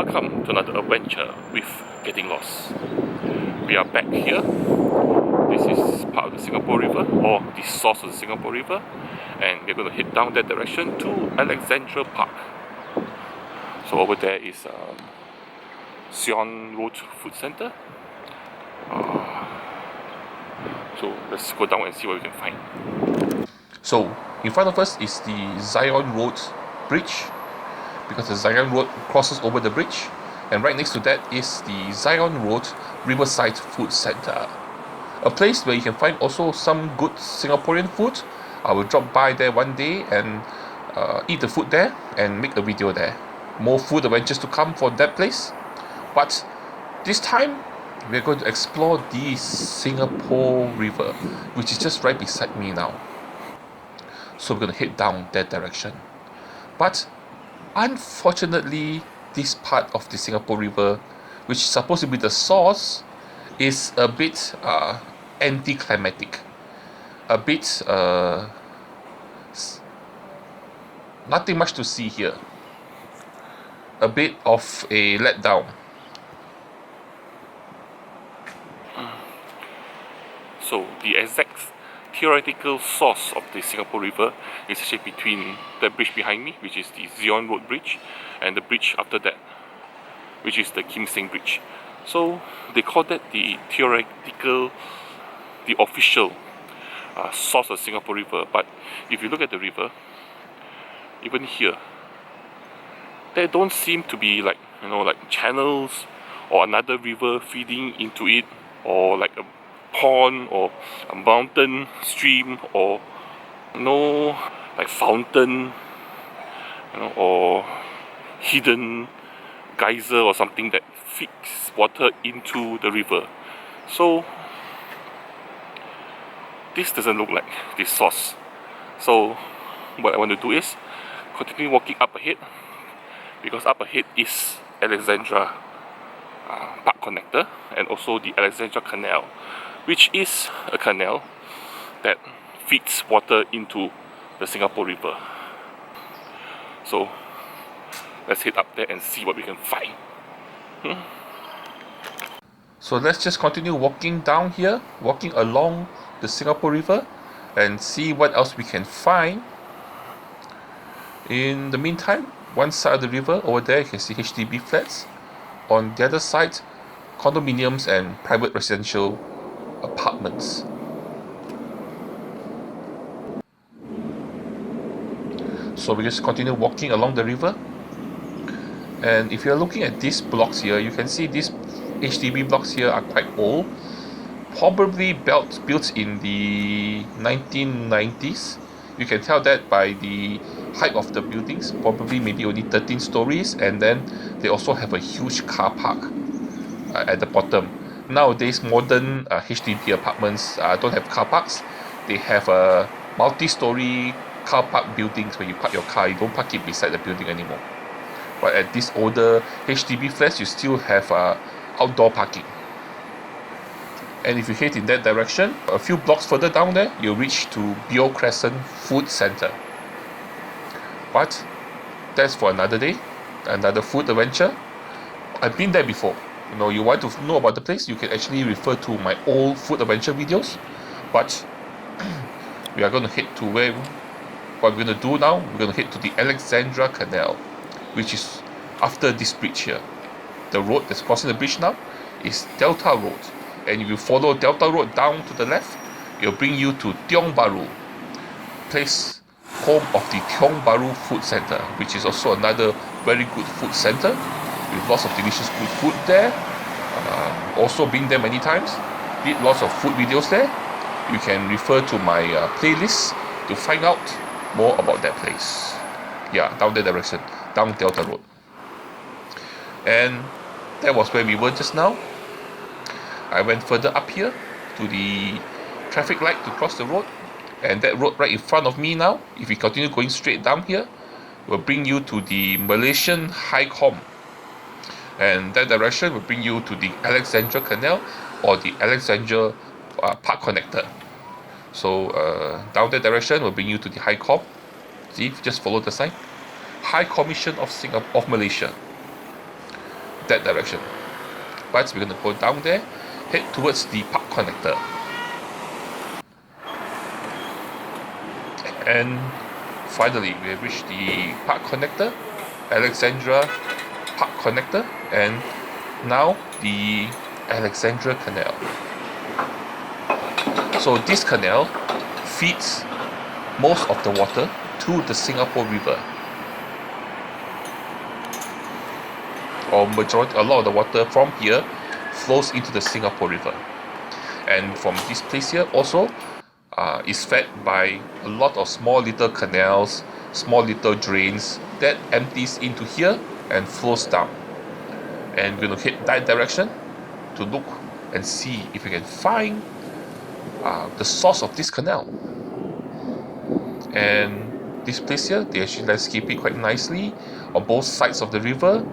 Welcome to another adventure with Getting Lost. We are back here. This is part of the Singapore River, or the source of the Singapore River, and we're going to head down that direction to Alexandra Park. So over there is Sion Road Food Centre. So let's go down and see what we can find. So in front of us is the Zion Road Bridge, because the Zion Road crosses over the bridge, and right next to that is the Zion Road Riverside Food Centre, a place where you can find also some good Singaporean food. I will drop by there one day and eat the food there and make a video there. More food adventures to come for that place, but this time we're going to explore the Singapore River, which is just right beside me now. So we're going to head down that direction. But unfortunately, this part of the Singapore River, which is supposed to be the source, is a bit anticlimactic. A bit nothing much to see here. A bit of a letdown. So the exact theoretical source of the Singapore River is actually between the bridge behind me, which is the Zion Road Bridge, and the bridge after that, which is the Kim Seng Bridge. So they call that the theoretical, the official source of Singapore River. But if you look at the river, even here, there don't seem to be like channels or another river feeding into it, or like a pond or a mountain stream, or like fountain, or hidden geyser or something that feeds water into the river. So this doesn't look like this source. So what I want to do is continue walking up ahead, because up ahead is Alexandra Park Connector and also the Alexandra Canal, which is a canal that feeds water into the Singapore River. So let's head up there and see what we can find. So let's just continue walking down here, walking along the Singapore River, and see what else we can find. In the meantime, one side of the river over there you can see HDB flats. On the other side, condominiums and private residential apartments. So we just continue walking along the river, and if you're looking at these blocks here, you can see these HDB blocks here are quite old, probably built in the 1990s. You can tell that by the height of the buildings, probably maybe only 13 stories, and then they also have a huge car park at the bottom. Nowadays, modern HDB apartments don't have car parks. They have a multi-story car park buildings where you park your car. You don't park it beside the building anymore. But at these older HDB flats, you still have outdoor parking. And if you head in that direction, a few blocks further down there, you'll reach to Bio Crescent Food Centre. But that's for another day, another food adventure. I've been there before. You want to know about the place, you can actually refer to my old food adventure videos. But we are going to head to what we're going to do now. We're going to head to the Alexandra Canal, which is after this bridge here. The road that's crossing the bridge now is Delta Road, and if you follow Delta Road down to the left, it'll bring you to Tiong Bahru, place home of the Tiong Bahru Food Centre, which is also another very good food centre with lots of delicious good food there. Also been there many times, did lots of food videos there. You can refer to my playlist to find out more about that place. Yeah, down that direction, down Delta Road. And that was where we were just now. I went further up here to the traffic light to cross the road, and that road right in front of me now, if we continue going straight down here, will bring you to the Malaysian High Com, and that direction will bring you to the Alexandra Canal or the Alexandra Park Connector. So down that direction will bring you to the High Com. See, just follow the sign, High Commission of Malaysia. that direction. But we're going to go down there, head towards the park connector. And finally, we have reached the park connector, Alexandra Park Connector, and now the Alexandra Canal. So this canal feeds most of the water to the Singapore River. Or a lot of the water from here flows into the Singapore River. And from this place here also is fed by a lot of small little canals, small little drains that empties into here and flows down. And we're going to head that direction to look and see if we can find the source of this canal. And this place here, they actually landscape it quite nicely. On both sides of the river,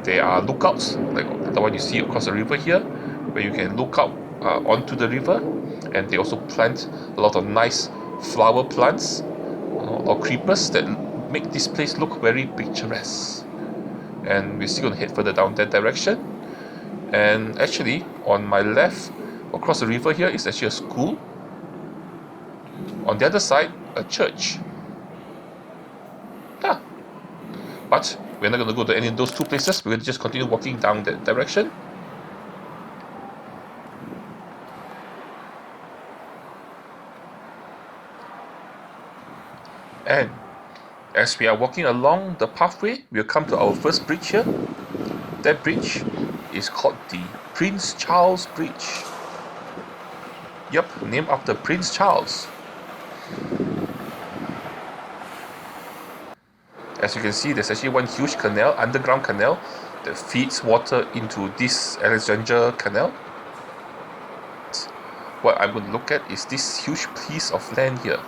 there are lookouts, like the one you see across the river here, where you can look out onto the river. And they also plant a lot of nice flower plants or creepers that make this place look very picturesque. And we're still going to head further down that direction. And actually, on my left, across the river here is actually a school. On the other side, a church. Yeah. But we're not going to go to any of those two places. We're going to just continue walking down that direction. And as we are walking along the pathway, we'll come to our first bridge here. That bridge is called the Prince Charles Bridge. Yep, named after Prince Charles. As you can see, there's actually one huge canal, underground canal, that feeds water into this Alexandra Canal. What I'm going to look at is this huge piece of land here.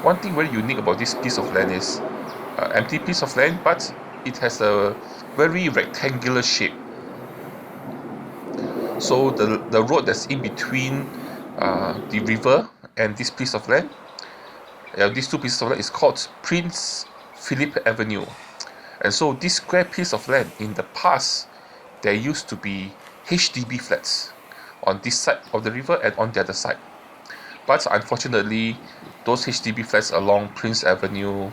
One thing very unique about this piece of land is empty piece of land, but it has a very rectangular shape. So the road that's in between the river and this piece of land, these two pieces of land, is called Prince Philip Avenue. And so this square piece of land, in the past, there used to be HDB flats on this side of the river and on the other side. But unfortunately, those HDB flats along Prince Avenue,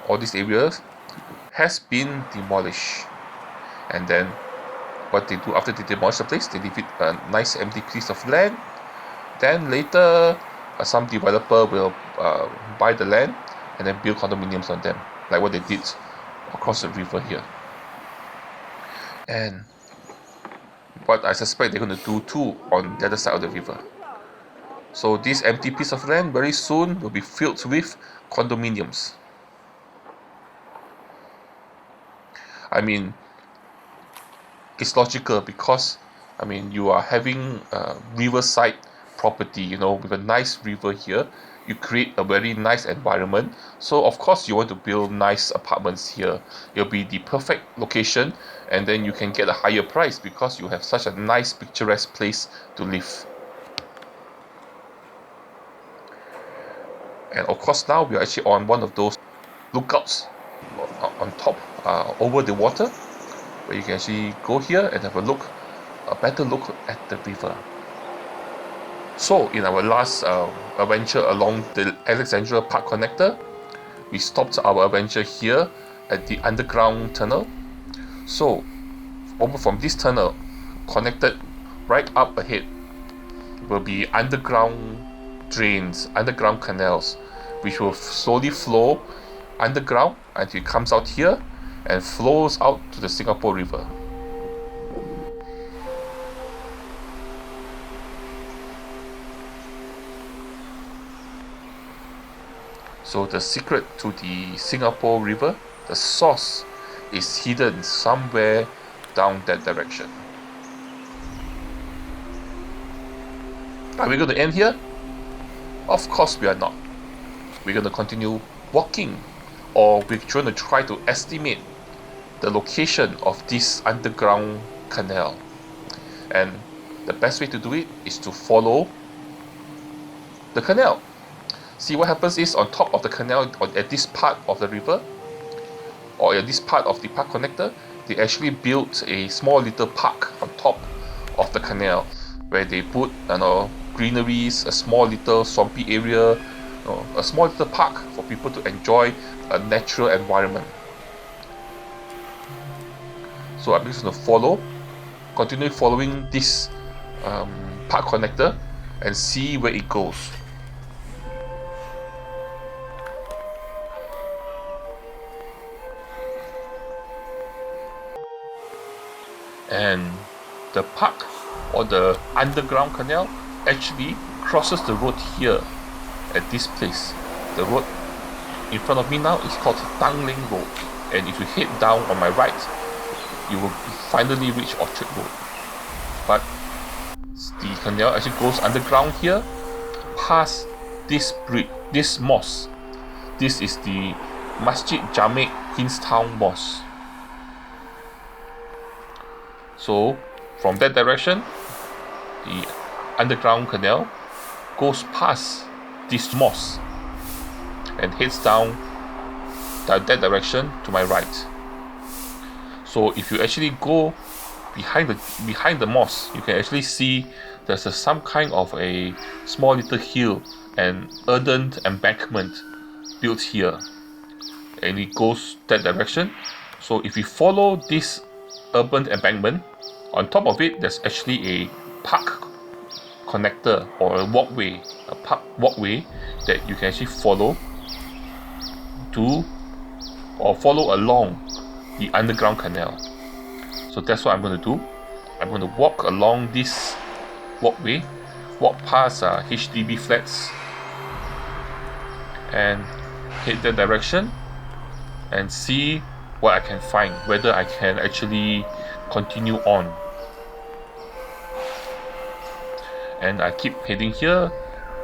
all these areas, has been demolished. And then what they do after they demolish the place, they leave it a nice empty piece of land. Then later, some developer will buy the land and then build condominiums on them, like what they did across the river here. And what I suspect they're going to do too on the other side of the river. So this empty piece of land very soon will be filled with condominiums. I mean, it's logical because, I mean, you are having a riverside property, with a nice river here. You create a very nice environment. So of course you want to build nice apartments here. It'll be the perfect location, and then you can get a higher price because you have such a nice picturesque place to live. And of course now we are actually on one of those lookouts on top over the water, where you can actually go here and have a better look at the river. So in our last adventure along the Alexandra Park Connector, we stopped our adventure here at the underground tunnel. So over from this tunnel, connected right up ahead, will be underground drains, underground canals, which will slowly flow underground until it comes out here and flows out to the Singapore River. So the secret to the Singapore River, the source, is hidden somewhere down that direction. Are we going to end here? Of course we are not. We're going to continue walking, or we're going to try to estimate the location of this underground canal. And the best way to do it is to follow the canal. See, what happens is, on top of the canal, at this part of the river, or at this part of the park connector, they actually built a small little park on top of the canal, where they put greeneries, a small little swampy area, a small little park for people to enjoy a natural environment. So I'm just going to continue following this park connector and see where it goes. And the park, or the underground canal, actually crosses the road here at this place. The road in front of me now is called Tanglin Road, and if you head down on my right, you will finally reach Orchard Road. But the canal actually goes underground here, past this bridge, this mosque. This is the Masjid Jamek Queenstown Mosque. So from that direction, the underground canal goes past this mosque and heads down that direction to my right. So if you actually go behind the mosque, you can actually see there's some kind of a small little hill and earthen embankment built here, and it goes that direction. So if you follow this urban embankment, on top of it there's actually a park connector, or a walkway, that you can actually follow along the underground canal. So that's what I'm going to do. I'm going to walk along this walkway, walk past HDB flats, and head that direction and see what I can find, whether I can actually continue on. And I keep heading here.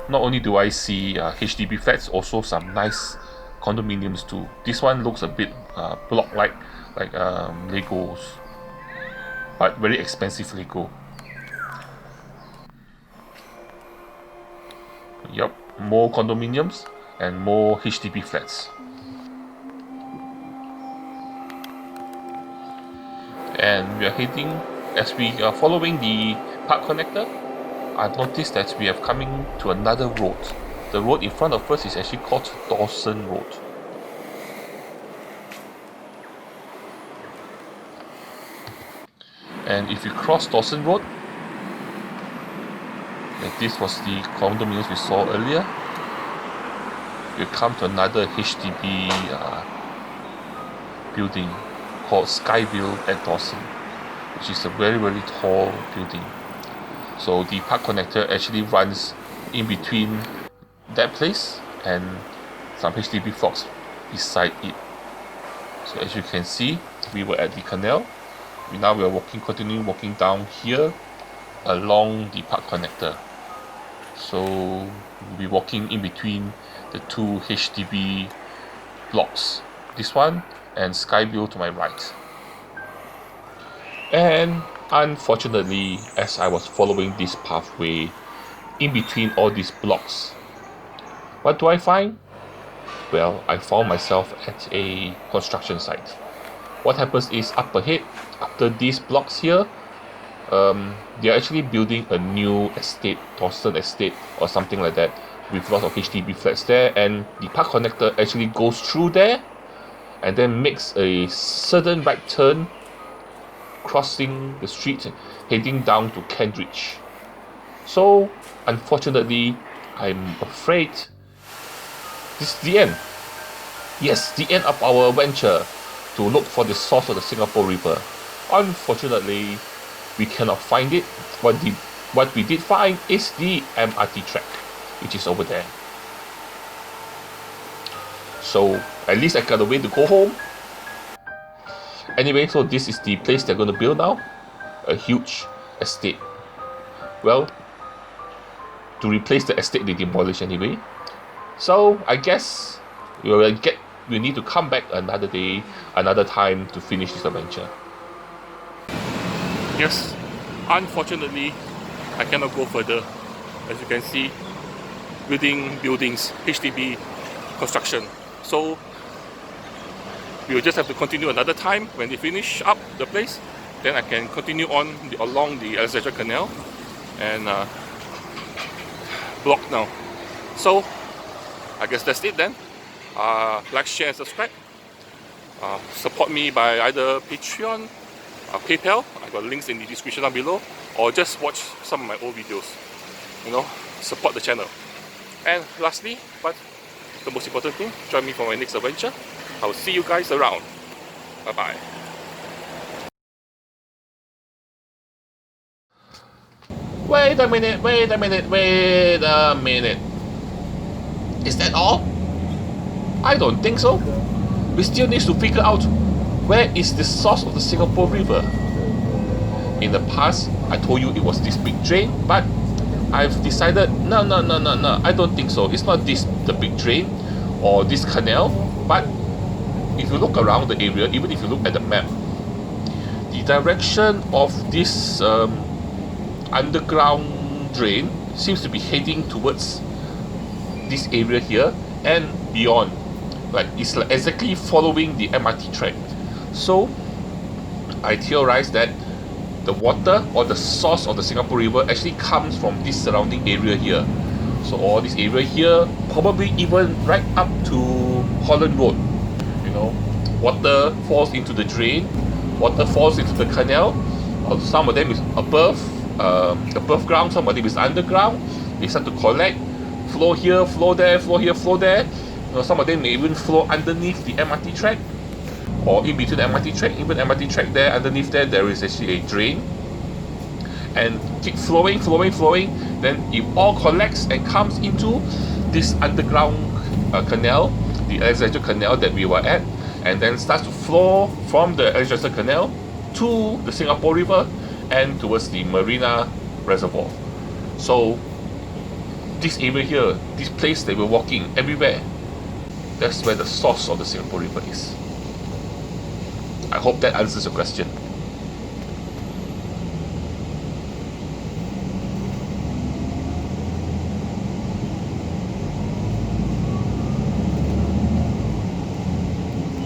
Not only do I see HDB flats, also some nice condominiums too. This one looks a bit block-like, like Legos, but very expensive Lego. Yup, more condominiums and more HDB flats. And we are heading, as we are following the park connector, I've noticed that we are coming to another road. The road in front of us is actually called Dawson Road. And if you cross Dawson Road, and this was the condominiums we saw earlier, you come to another HDB building called Skyville at Dawson, which is a very, very tall building. So the park connector actually runs in between that place and some HDB blocks beside it. So as you can see, we were at the canal. Now we are continuing walking down here along the park connector. So we'll be walking in between the two HDB blocks, this one and Skyview to my right. And unfortunately, as I was following this pathway in between all these blocks, what do I find? Well, I found myself at a construction site. What happens is, up ahead, after these blocks here, they're actually building a new estate, Dawson Estate or something like that, with lots of HDB flats there, and the park connector actually goes through there and then makes a sudden right turn, crossing the street, heading down to Cambridge. So unfortunately, I'm afraid this is the end. Yes, the end of our venture to look for the source of the Singapore River. Unfortunately, we cannot find it. What we did find is the MRT track, which is over there. So at least I got a way to go home. Anyway, so this is the place they're going to build now, a huge estate. Well, to replace the estate they demolished anyway. So I guess we need to come back another day, another time to finish this adventure. Yes, unfortunately, I cannot go further. As you can see, buildings, HDB construction. So We will just have to continue another time when they finish up the place. Then I can continue on along the Alexandra Canal and block now. So I guess that's it then. Like, share and subscribe. Support me by either Patreon, PayPal, I got links in the description down below, or just watch some of my old videos. You know, support the channel. And lastly, but the most important thing, join me for my next adventure. I will see you guys around. Bye bye. Wait a minute, wait a minute, wait a minute. Is that all? I don't think so. We still need to figure out where is the source of the Singapore River. In the past, I told you it was this big drain, but I've decided no, I don't think so. It's not this, the big drain or this canal, but if you look around the area, even if you look at the map, the direction of this underground drain seems to be heading towards this area here and beyond. Like, it's like exactly following the MRT track. So I theorized that the water or the source of the Singapore River actually comes from this surrounding area here. So all this area here, probably even right up to Holland Road. You know, water falls into the drain, water falls into the canal. Some of them is above ground, some of them is underground. They start to collect, flow here, flow there, flow here, flow there. You know, some of them may even flow underneath the MRT track, or in between the MRT track. Even MRT track there, underneath there is actually a drain, and keep flowing. Then it all collects and comes into this underground canal, the Alexandra Canal that we were at, and then starts to flow from the Alexandra Canal to the Singapore River and towards the Marina Reservoir. So this area here, this place that we're walking everywhere, that's where the source of the Singapore River is. I hope that answers your question.